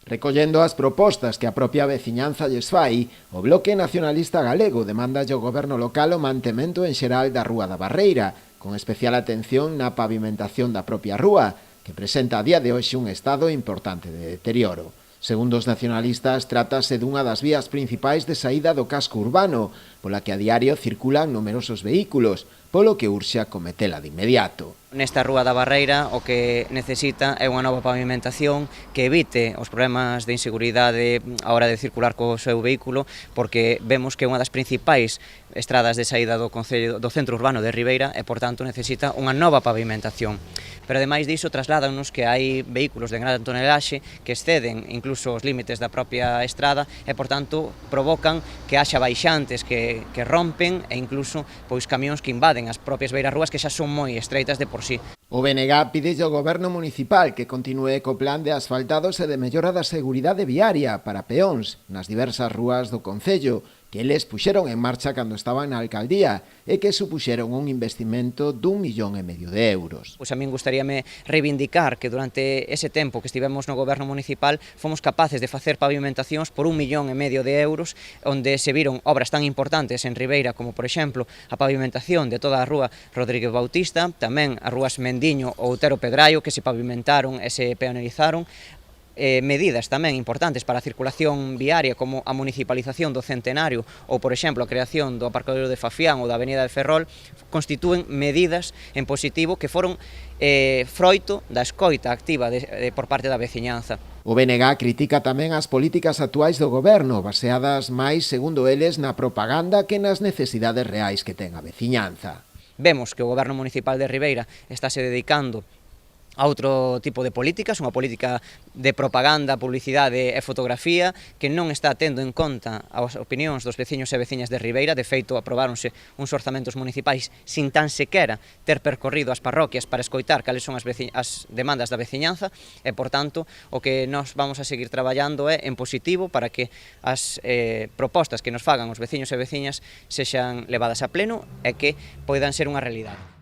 Recollendo as propostas que a propia veciñanza lles fai, o Bloque Nacionalista Galego demanda ao goberno local o mantemento en xeral da Rúa da Barreira, con especial atención na pavimentación da propia rúa, que presenta a día de hoxe un estado importante de deterioro. Segundo os nacionalistas, trátase dunha das vías principais de saída do casco urbano, pola que a diario circulan numerosos vehículos, polo que urxe acometela de inmediato. Nesta Rúa da Barreira o que necesita é unha nova pavimentación que evite os problemas de inseguridade a hora de circular co seu vehículo, porque vemos que é unha das principais estradas de saída do concello do centro urbano de Ribeira e, por tanto, necesita unha nova pavimentación. Pero, ademais diso, trasládanos que hai vehículos de gran tonelaxe que exceden incluso os límites da propia estrada e, por tanto, provocan que haxa baixantes que rompen e incluso pois camións que invaden as propias beirarrúas que xa son moi estreitas de por sí. O BNG pide ao goberno municipal que continúe co plan de asfaltados e de mellora da seguridade viaria para peóns nas diversas rúas do concello, que eles puxeron en marcha cando estaban na alcaldía e que supuxeron un investimento d'1,5 millón de euros. Pois a min gustaríame reivindicar que durante ese tempo que estivemos no goberno municipal fomos capaces de facer pavimentacións por 1,5 millón de euros, onde se viron obras tan importantes en Ribeira como, por exemplo, a pavimentación de toda a rúa Rodríguez Bautista, tamén as rúas Mendiño ou Otero Pedraio, que se pavimentaron e se peonerizaron, medidas tamén importantes para a circulación viaria como a municipalización do Centenario ou, por exemplo, a creación do aparcadoiro de Fafián ou da Avenida de Ferrol constitúen medidas en positivo que foron froito da escoita activa por parte da veciñanza. O BNG critica tamén as políticas actuais do goberno, baseadas máis, segundo eles, na propaganda que nas necesidades reais que ten a veciñanza. Vemos que o goberno municipal de Ribeira estáse dedicando a outro tipo de políticas, unha política de propaganda, publicidade e fotografía que non está tendo en conta as opinións dos veciños e veciñas de Ribeira. De feito, aprobáronse uns orzamentos municipais sin tan sequera ter percorrido as parroquias para escoitar cales son as demandas da veciñanza e, por tanto, o que nós vamos a seguir traballando é en positivo para que as propostas que nos fagan os veciños e veciñas sexan levadas a pleno e que poidan ser unha realidade.